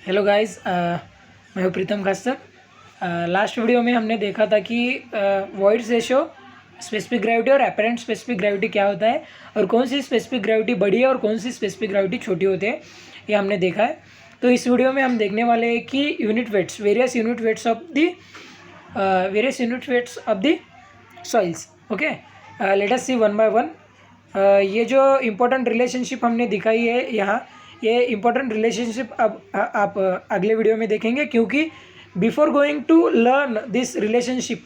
Hello guys, मैं हूँ प्रीतम खास्तर। Last video में हमने देखा था कि वॉइड्स रेशो, स्पेसिफिक ग्रेविटी और एपरेंट स्पेसिफिक ग्रेविटी क्या होता है और कौन सी स्पेसिफिक ग्रेविटी बड़ी है और कौन सी स्पेसिफिक ग्रेविटी छोटी होती है, ये हमने देखा है। तो इस वीडियो में हम देखने वाले हैं कि unit weights, various unit weights of the soils. Okay, let us see one by one. ये जो इम्पोर्टेंट रिलेशनशिप हमने दिखाई है यहाँ, ये इम्पोर्टेंट रिलेशनशिप अब आप अगले वीडियो में देखेंगे, क्योंकि before going to learn this relationship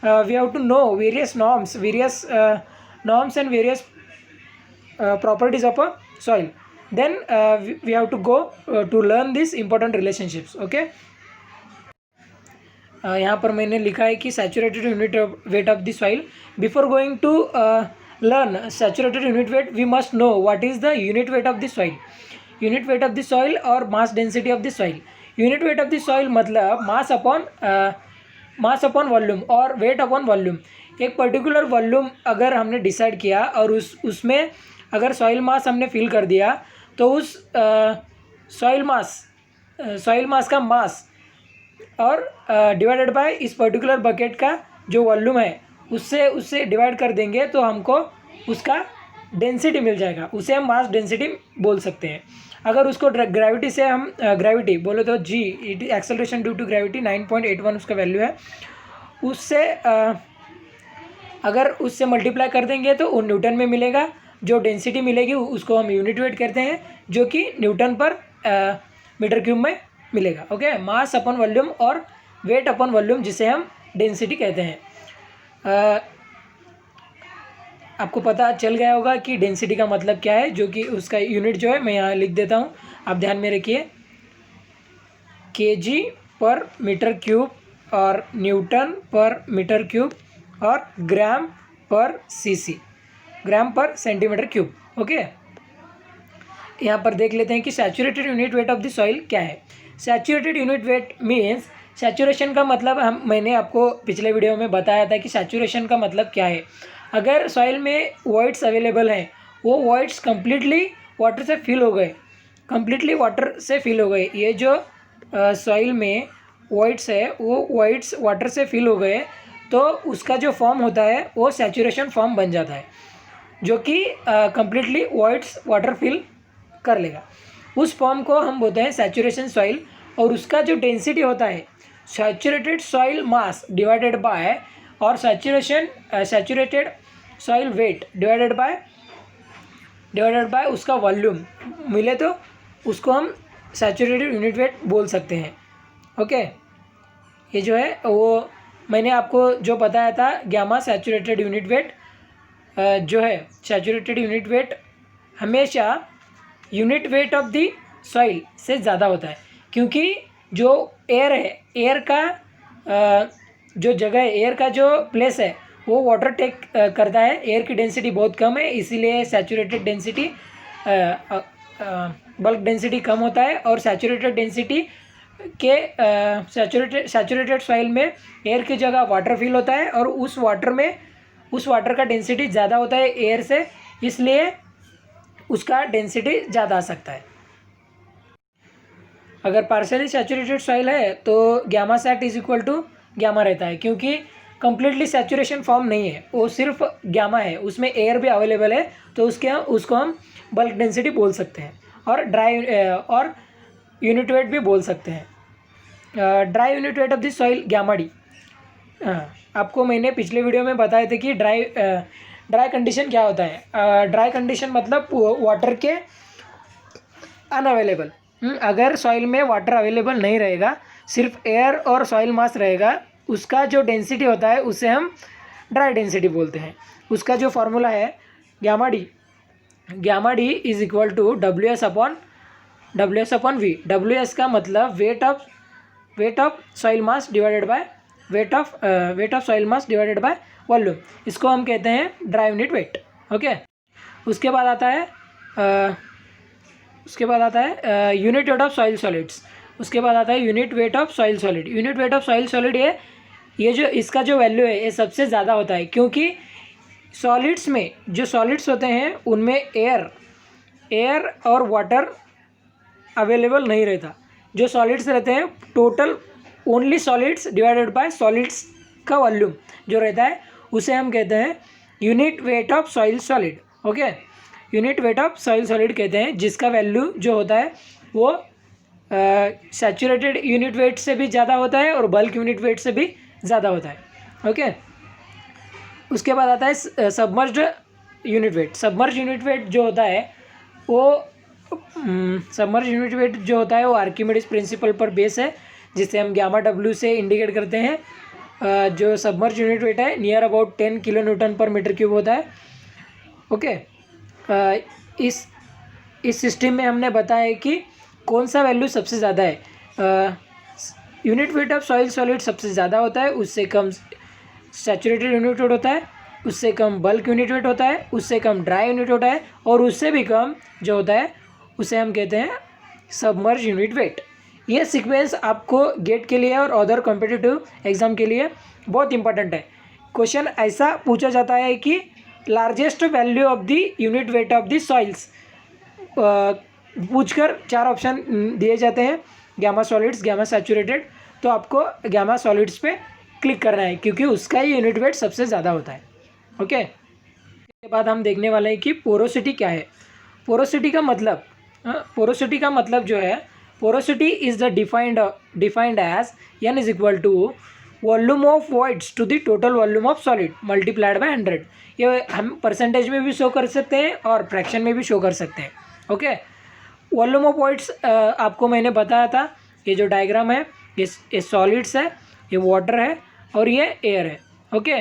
we have to know various norms and various properties of a soil. Then we have to go to learn these important relationships. Okay, यहाँ पर मैंने लिखा है कि saturated unit weight of the soil. Before going to learn saturated unit weight we must know what is the unit weight of the soil. Unit weight of the soil और mass density of the soil. Unit weight of the soil मतलब mass upon volume और weight upon volume. एक particular volume अगर हमने decide किया और उसमें अगर सॉइल मास हमने फिल कर दिया, तो उस सॉइल मास का मास और डिवाइडेड बाय इस पर्टिकुलर बकेट का जो वॉल्यूम है उससे डिवाइड कर देंगे, तो हमको उसका डेंसिटी मिल जाएगा। उसे हम मास डेंसिटी बोल सकते हैं। अगर उसको ग्रेविटी से हम ग्रेविटी बोले तो g, it acceleration due to gravity 9.81 उसका वैल्यू है। उससे अगर उससे मल्टीप्लाई कर देंगे तो वो न्यूटन में मिलेगा। जो डेंसिटी मिलेगी उसको हम यूनिट वेट कहते हैं, जो कि न्यूटन पर मीटर क्यूब में मिलेगा। ओके, मास अपॉन वॉल्यूम और वेट अपॉन वॉल्यूम, जिसे हम डेंसिटी कहते हैं। आपको पता चल गया होगा कि डेंसिटी का मतलब क्या है, जो कि उसका यूनिट जो है मैं यहाँ लिख देता हूँ, आप ध्यान में रखिए। केजी पर मीटर क्यूब और न्यूटन पर मीटर क्यूब और ग्राम पर सीसी, ग्राम पर सेंटीमीटर क्यूब। ओके, यहाँ पर देख लेते हैं कि saturated unit weight of the soil क्या है। Saturated unit wait means, saturation का मतलब मैंने आपको पिछले वीडियो में बताया था कि सैचुरेशन का मतलब क्या है। अगर सॉइल में वॉइड्स अवेलेबल हैं, वो वॉइड्स कम्प्लीटली वाटर से फिल हो गए। ये जो सॉइल में वॉइड्स है वो वॉइड्स वाटर से फिल हो गए, तो उसका जो फॉर्म होता है वो सैचुरेशन फॉर्म बन जाता है, जो कि कम्प्लीटली वॉइड्स वाटर फिल कर लेगा। उस फॉर्म को हम बोलते हैं सैचुरेशन सॉइल। और उसका जो डेंसिटी होता है, saturated soil mass divided by और saturated soil weight divided by उसका वॉल्यूम मिले, तो उसको हम सैचुरेटेड यूनिट वेट बोल सकते हैं। ओके, ये जो है वो मैंने आपको जो बताया था, गामा सैचुरेटेड यूनिट वेट जो है, सैचुरेटेड यूनिट वेट हमेशा unit weight of the soil से ज़्यादा होता है, क्योंकि जो एयर है, एयर का जो जगह है, एयर का जो प्लेस है, वो वाटर टेक करता है। एयर की डेंसिटी बहुत कम है, इसीलिए सैचुरेटेड डेंसिटी बल्क डेंसिटी कम होता है। और सैचुरेटेड डेंसिटी के सैचुरेटेड सॉइल में एयर की जगह वाटर फिल होता है, और उस वाटर का डेंसिटी ज़्यादा होता है एयर से, इसलिए उसका डेंसिटी ज़्यादा आ सकता है। अगर पार्शियली सैचुरेटेड सॉइल है तो gamma sat is equal to gamma रहता है, क्योंकि कम्प्लीटली सैचुरेशन फॉर्म नहीं है, वो सिर्फ गामा है, उसमें एयर भी अवेलेबल है, तो उसको हम बल्क डेंसिटी बोल सकते हैं। और यूनिट वेट भी बोल सकते हैं। Dry unit weight of the soil gamma D. आपको मैंने पिछले वीडियो में बताए थे कि ड्राई कंडीशन क्या होता है। ड्राई कंडीशन मतलब वाटर के अनअवेलेबल। अगर सॉइल में वाटर अवेलेबल नहीं रहेगा, सिर्फ एयर और सॉइल मास रहेगा, उसका जो डेंसिटी होता है उसे हम ड्राई डेंसिटी बोलते हैं। उसका जो फार्मूला है gamma d is equal to WS upon V। WS का मतलब weight of soil mass divided by weight of soil mass divided by volume. इसको हम कहते हैं ड्राई यूनिट वेट। ओके, उसके बाद आता है unit weight of soil solids. उसके बाद आता है unit weight of soil solid. Unit weight of soil solid ये जो इसका जो वैल्यू है, ये सबसे ज़्यादा होता है, क्योंकि सॉलिड्स में जो सॉलिड्स होते हैं उनमें एयर और वाटर अवेलेबल नहीं रहता। जो सॉलिड्स रहते हैं total only solids divided by solids का वॉल्यूम जो रहता है उसे हम कहते हैं unit weight of soil solid. Okay, unit weight of soil solid कहते हैं, जिसका वैल्यू जो होता है वो सैचुरेटेड यूनिट वेट से भी ज़्यादा होता है और बल्क यूनिट वेट से भी ज़्यादा होता है। ओके, उसके बाद आता है submerged unit weight. Submerge unit weight जो होता है वो सबमर्ज यूनिट वेट जो होता है वो आर्किमिडीज प्रिंसिपल पर बेस है, जिसे हम गामा डब्ल्यू से इंडिकेट करते हैं। जो सबमर्ज यूनिट वेट है नियर अबाउट 10 किलो न्यूटन पर मीटर क्यूब होता है। ओके, इस सिस्टम में हमने बताया कि कौन सा वैल्यू सबसे ज़्यादा है। Unit weight of soil solid सबसे ज़्यादा होता है, उससे कम सैचुरेटेड यूनिट वेट होता है, उससे कम बल्क यूनिट वेट होता है, उससे कम ड्राई यूनिट होता है, और उससे भी कम जो होता है उसे हम कहते हैं सबमर्ज यूनिट वेट। ये सीक्वेंस आपको गेट के लिए और अदर कॉम्पिटिटिव एग्जाम के लिए बहुत इंपॉर्टेंट है। क्वेश्चन ऐसा पूछा जाता है कि largest value of the unit weight of the soils पूछकर 4 ऑप्शन दिए जाते हैं, गामा सॉलिड्स, गामा सैचुरेटेड। तो आपको गामा सॉलिड्स पे क्लिक करना है क्योंकि उसका ही यूनिट वेट सबसे ज़्यादा होता है। ओके, इसके बाद हम देखने वाले हैं कि पोरोसिटी क्या है। पोरोसिटी का मतलब जो है, porosity is the defined as n is equal to volume of voids to the total volume of solid multiplied by 100। ये हम परसेंटेज में भी शो कर सकते हैं और फ्रैक्शन में भी शो कर सकते हैं। ओके, वॉल्यूम ऑफ वॉइड्स आपको मैंने बताया था, ये जो डायग्राम है ये सॉलिड्स है, ये वाटर है और ये एयर है। ओके,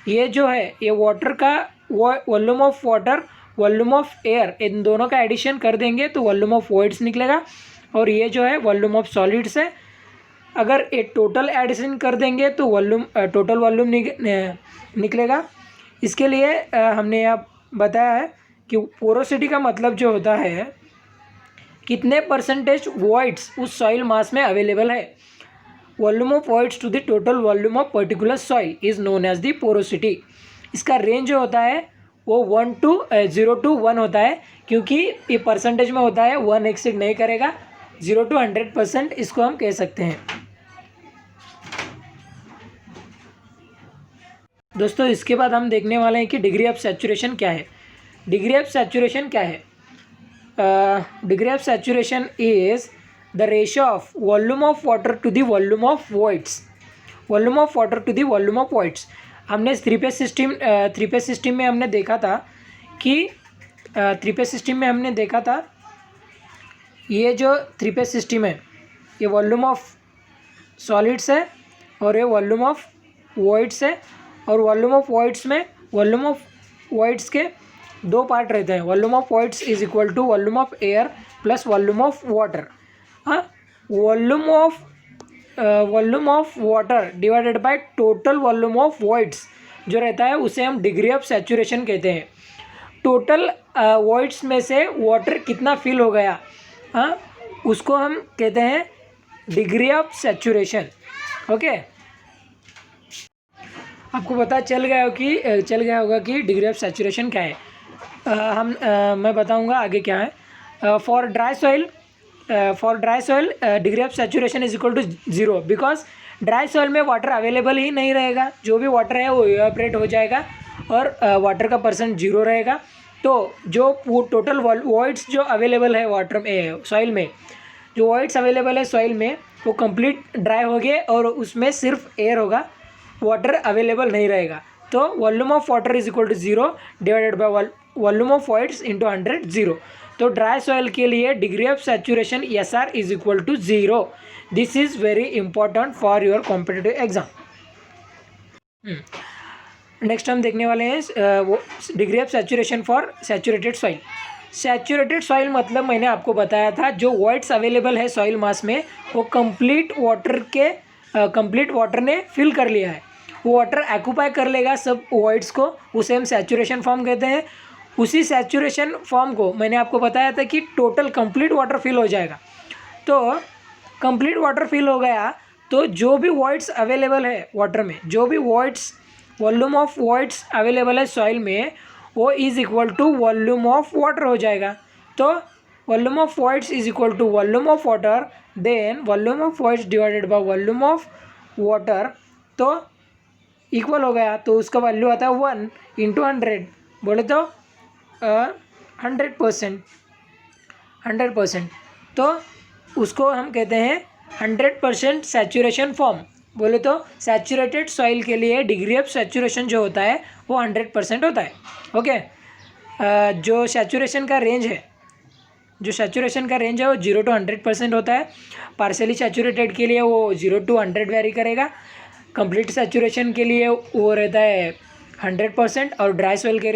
ये जो है ये वाटर का volume of water, volume of air, इन दोनों का एडिशन कर देंगे तो वॉल्यूम ऑफ वॉइड्स निकलेगा, और ये जो है वॉल्यूम ऑफ सॉलिड्स है। अगर ये टोटल एडिशन कर देंगे तो टोटल वॉल्यूम निकलेगा। इसके लिए हमने यहाँ बताया है कि पोरोसिटी का मतलब जो होता है कितने परसेंटेज वॉइड्स उस सॉइल मास में अवेलेबल है। Volume of voids to the total volume of particular soil is known as the porosity. इसका रेंज जो होता है वो 0 to 1 होता है, क्योंकि ये परसेंटेज में होता है, 1 एक्सीड नहीं करेगा। 0 to 100% इसको हम कह सकते हैं। दोस्तों, इसके बाद हम देखने वाले हैं कि डिग्री ऑफ सैचुरेशन क्या है। डिग्री ऑफ सैचुरेशन क्या है? Degree of saturation is the ratio of volume of water to the volume of voids. Volume of water to the volume of voids हमने थ्री फेज सिस्टम में हमने देखा था कि ये जो थ्री फेज सिस्टम है ये वॉल्यूम ऑफ सॉलिड्स है और ये वॉल्यूम ऑफ वॉइड्स है, और वॉल्यूम ऑफ वॉइड्स में वॉल्यूम ऑफ वॉइड्स के 2 पार्ट रहते हैं। Volume of voids is equal to volume of air plus volume of water. हाँ, volume of water divided by total volume of voids जो रहता है उसे हम डिग्री ऑफ सैचुरेशन कहते हैं। टोटल वॉइड्स में से वाटर कितना फिल हो गया, हाँ, उसको हम कहते हैं डिग्री ऑफ सैचुरेशन। ओके, आपको पता चल गया होगा कि डिग्री ऑफ सैचुरेशन क्या है। मैं बताऊंगा आगे क्या है। For dry soil degree of saturation is equal to 0, because dry soil में वाटर अवेलेबल ही नहीं रहेगा। जो भी वाटर है वो इवेपोरेट हो जाएगा और वाटर का परसेंट 0 रहेगा। तो जो टोटल वॉइड्स जो अवेलेबल है वाटर में, सॉइल में जो वॉइड्स अवेलेबल है सॉइल में, वो कंप्लीट ड्राई हो गए और उसमें सिर्फ एयर होगा, वाटर अवेलेबल नहीं रहेगा। तो volume of water is equal to 0 divided by volume of voids into 100, 0। तो ड्राई सॉइल के लिए degree of saturation SR is equal to 0। This is very important for your competitive exam. Next हम देखने वाले हैं वो degree of saturation for saturated soil. Saturated soil मतलब मैंने आपको बताया था, जो वॉइड्स अवेलेबल है सॉइल मास में वो कंप्लीट वाटर ने फिल कर लिया है। वो वाटर ऑक्यूपाई कर लेगा सब वॉइड्स को, उसे हम सैचुरेशन फॉर्म कहते हैं। उसी सैचुरेशन फॉर्म को मैंने आपको बताया था कि टोटल कंप्लीट वाटर फिल हो जाएगा। तो कंप्लीट वाटर फिल हो गया तो जो भी वॉइड्स अवेलेबल है वाटर में, जो भी वॉल्यूम ऑफ वॉइड्स अवेलेबल है सॉइल में, वो is equal to volume of water हो जाएगा। तो volume of voids is equal to volume of water then volume of voids divided by volume of water तो इक्वल हो गया, तो उसका वैल्यू आता है 1 इंटू 100, बोले तो 100%, 100%, तो उसको हम कहते हैं 100% सैचुरेशन फॉर्म। बोले तो सैचुरेटेड सॉइल के लिए डिग्री ऑफ सैचुरेशन जो होता है वो 100% होता है। ओके, जो सैचुरेशन का रेंज है, जो सैचुरेशन का रेंज है वो 0 to 100% होता है। पार्शियली सैचुरेटेड के लिए वो 0 to 100 वेरी करेगा। कंप्लीट सैचुरेशन के लिए वो रहता है 100% और ड्राई सॉइल के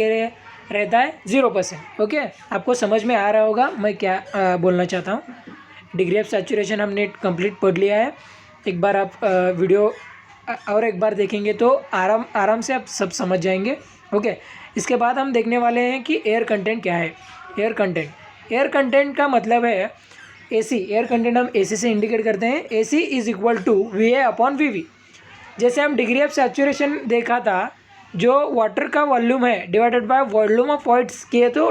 लिए रहता है 0%। ओके, आपको समझ में आ रहा होगा मैं क्या बोलना चाहता हूँ। डिग्री ऑफ सैचुरेशन हमने कंप्लीट पढ़ लिया है। एक बार आप वीडियो और एक बार देखेंगे तो आराम से आप सब समझ जाएंगे। ओके, इसके बाद हम देखने वाले हैं कि एयर कंटेंट क्या है। एयर कंटेंट का मतलब है एसी। एयर कंटेंट हम एसी से इंडिकेट करते हैं। AC is equal to VA upon VV। जैसे हम डिग्री ऑफ सैचुरेशन देखा था, जो वाटर का वॉल्यूम है divided by volume of voids किए तो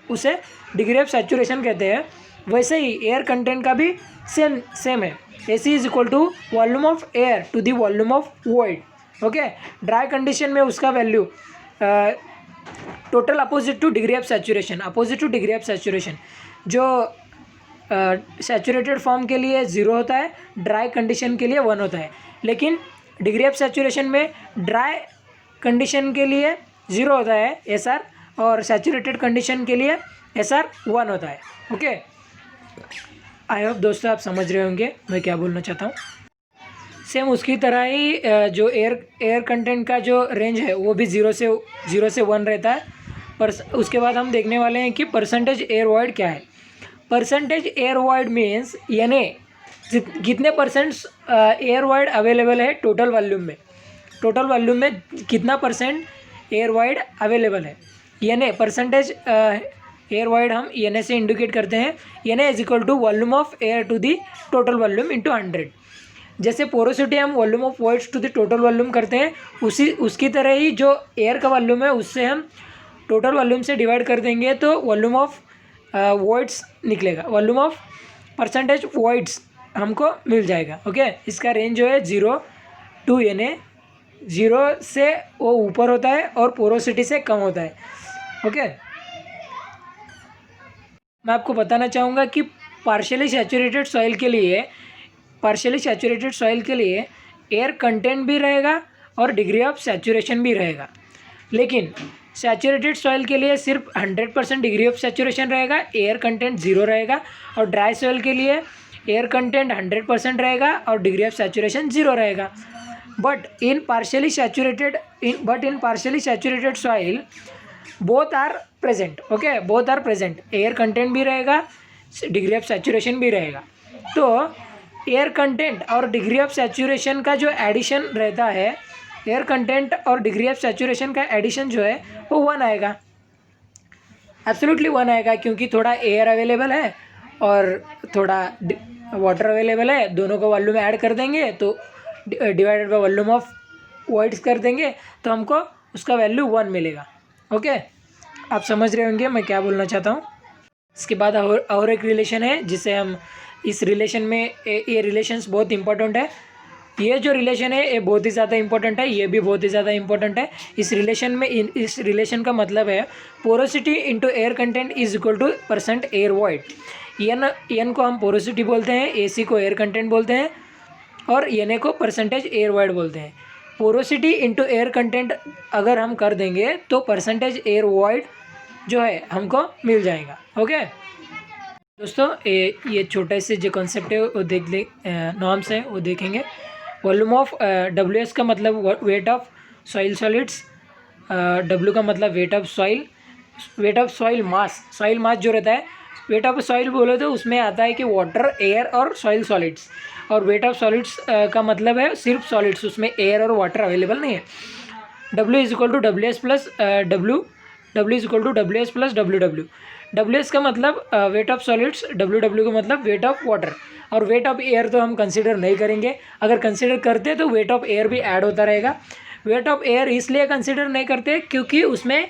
उसे डिग्री ऑफ सैचुरेशन कहते हैं। वैसे ही एयर कंटेंट का भी सेम है। AC is equal to volume of air to the volume of void. Okay, dry condition में उसका value total opposite to degree of saturation, जो सैचुरेटेड फॉर्म के लिए 0 होता है, ड्राई कंडीशन के लिए 1 होता है। लेकिन डिग्री ऑफ सैचुरेशन में ड्राई कंडीशन के लिए 0 होता है SR, और सैचुरेटेड कंडीशन के लिए SR 1 होता है। ओके, आई होप दोस्तों आप समझ रहे होंगे मैं क्या बोलना चाहता हूँ। सेम उसकी तरह ही जो एयर कंटेंट का जो रेंज है वो भी 0 से 1 रहता है। पर उसके बाद हम देखने वाले हैं कि परसेंटेज एयर वॉइड क्या है। परसेंटेज एयर वॉइड मीन्स यानी कितने परसेंट्स एयर वॉइड अवेलेबल है टोटल वॉल्यूम में कितना परसेंट एयर वॉइड अवेलेबल है। यानी परसेंटेज एयर वॉइड हम यानी से इंडिकेट करते हैं। यानी is equal to volume of air to the total volume into 100। जैसे पोरोसिटी हम volume of voids to the total volume करते हैं, उसकी तरह ही जो एयर का वॉल्यूम है उससे हम टोटल वॉल्यूम से डिवाइड कर देंगे तो वॉल्यूम ऑफ वॉइड्स निकलेगा। वॉल्यूम ऑफ परसेंटेज वॉइड्स हमको मिल जाएगा। ओके, इसका रेंज जो है 0 to यानी 0 से वो ऊपर होता है और पोरोसिटी से कम होता है। ओके, मैं आपको बताना चाहूँगा कि पार्शियली सैचुरेटेड सॉइल के लिए एयर कंटेंट भी रहेगा और डिग्री ऑफ सैचुरेशन भी रहेगा। लेकिन सैचुरेटेड सॉइल के लिए सिर्फ 100% डिग्री ऑफ सैचुरेशन रहेगा, एयर कंटेंट 0 रहेगा। और ड्राई सॉइल के लिए एयर कंटेंट 100% रहेगा और डिग्री ऑफ सैचुरेशन 0 रहेगा। But in partially saturated soil both are present. Okay, both are present, air content भी रहेगा, डिग्री ऑफ सैचुरेशन भी रहेगा। तो एयर कंटेंट और डिग्री ऑफ सैचुरेशन का जो एडिशन रहता है, एयर कंटेंट और डिग्री ऑफ सैचुरेशन का एडिशन जो है वो 1 आएगा, एब्सोल्युटली 1 आएगा, क्योंकि थोड़ा एयर अवेलेबल है और थोड़ा वाटर अवेलेबल है। दोनों को वॉल्यूम ऐड कर देंगे तो divided by volume of voids कर देंगे तो हमको उसका वैल्यू 1 मिलेगा। ओके, आप समझ रहे होंगे मैं क्या बोलना चाहता हूँ। इसके बाद और एक रिलेशन है जिसे हम इस रिलेशन में ये रिलेशंस बहुत इंपॉर्टेंट है। ये जो रिलेशन है ये बहुत ही ज़्यादा इंपॉर्टेंट है, ये भी बहुत ही ज़्यादा इंपॉर्टेंट है। इस रिलेशन का मतलब है porosity into air content is equal to percent air void. N को हम पोरोसिटी बोलते हैं, AC को एयर कंटेंट बोलते हैं और NA को परसेंटेज एयर वॉइड बोलते हैं। पोरोसिटी इंटू एयर कंटेंट अगर हम कर देंगे तो परसेंटेज एयर वॉइड जो है हमको मिल जाएगा। ओके दोस्तों, ये छोटे से जो कॉन्सेप्ट है वो देख ले, नॉर्म्स है वो देखेंगे। वॉल्यूम ऑफ WS का मतलब weight of soil solids, W का मतलब वेट ऑफ सॉइल मास जो रहता है। वेट ऑफ सॉइल बोले तो उसमें आता है कि वाटर, एयर और सॉइल सॉलिड्स। और वेट ऑफ सॉलिड्स का मतलब है सिर्फ सॉलिड्स, उसमें एयर और वाटर अवेलेबल नहीं है। W is equal to WS plus WW। WS का मतलब वेट ऑफ सॉलिड्स, WW का मतलब वेट ऑफ वाटर। और वेट ऑफ एयर तो हम कंसिडर नहीं करेंगे, अगर कंसिडर करते तो वेट ऑफ एयर भी ऐड होता रहेगा। वेट ऑफ एयर इसलिए कंसिडर नहीं करते क्योंकि उसमें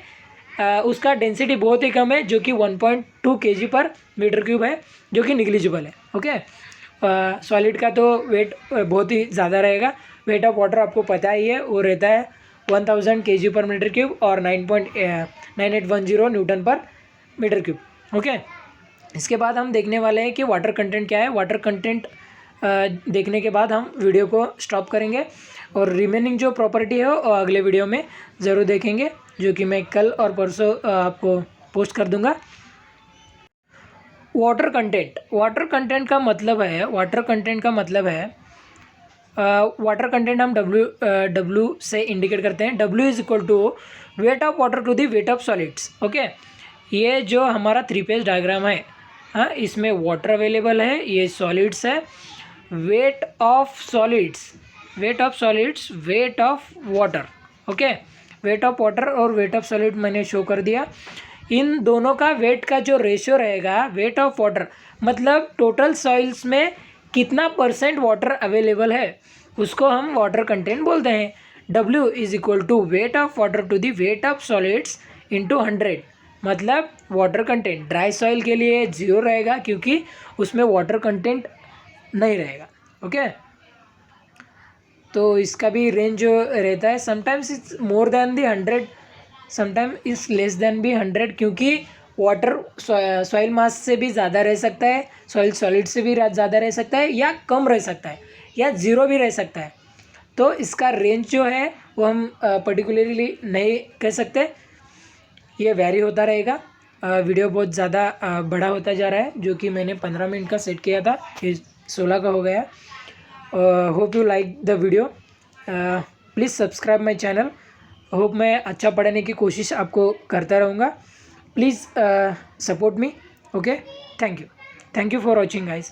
उसका डेंसिटी बहुत ही कम है, जो कि 1.2 kg पर मीटर क्यूब है। जो कि निग्लिजिबल है। ओके, सॉलिड का तो वेट बहुत ही ज़्यादा रहेगा। वेट ऑफ वाटर आपको पता ही है, वो रहता है 1000 kg/m³ और 9.9810 न्यूटन पर मीटर क्यूब। ओके, इसके बाद हम देखने वाले हैं कि वाटर कंटेंट क्या है। वाटर कंटेंट देखने के बाद हम वीडियो को स्टॉप करेंगे और रिमेनिंग जो प्रॉपर्टी है वो अगले वीडियो में ज़रूर देखेंगे, जो कि मैं कल और परसों आपको पोस्ट कर दूंगा। वाटर कंटेंट का मतलब है, वाटर कंटेंट हम W से इंडिकेट करते हैं। W is equal to weight of water to the weight of solids. Okay, ये जो हमारा 3 पेज डायग्राम है, हाँ, इसमें वाटर अवेलेबल है, ये सॉलिड्स है। Wait of solids, wait of water. Okay, wait of water और वेट ऑफ सॉलिड मैंने शो कर दिया। इन दोनों का वेट का जो रेशियो रहेगा, वेट ऑफ वाटर मतलब टोटल सॉइल्स में कितना % वाटर अवेलेबल है, उसको हम वाटर कंटेंट बोलते हैं। W is equal to weight of water to the weight of solids into 100, मतलब वाटर कंटेंट ड्राई सॉइल के लिए 0 रहेगा क्योंकि उसमें वाटर कंटेंट नहीं रहेगा। ओके, तो इसका भी रेंज जो रहता है, sometimes it's more than the 100, sometime is less than भी 100, क्योंकि वाटर सॉइल मास से भी ज़्यादा रह सकता है, सॉइल सॉलिड से भी ज़्यादा रह सकता है, या कम रह सकता है, या 0 भी रह सकता है। तो इसका रेंज जो है वो हम पर्टिकुलरली नहीं कह सकते, ये वेरी होता रहेगा। वीडियो बहुत ज़्यादा बड़ा होता जा रहा है, जो कि मैंने 15 मिनट का सेट किया था, ये 16 का हो गया। Hope you like the video, please subscribe my channel. Hope मैं अच्छा पढ़ाने की कोशिश आपको करता रहूँगा। Please support me. Okay, thank you for watching guys.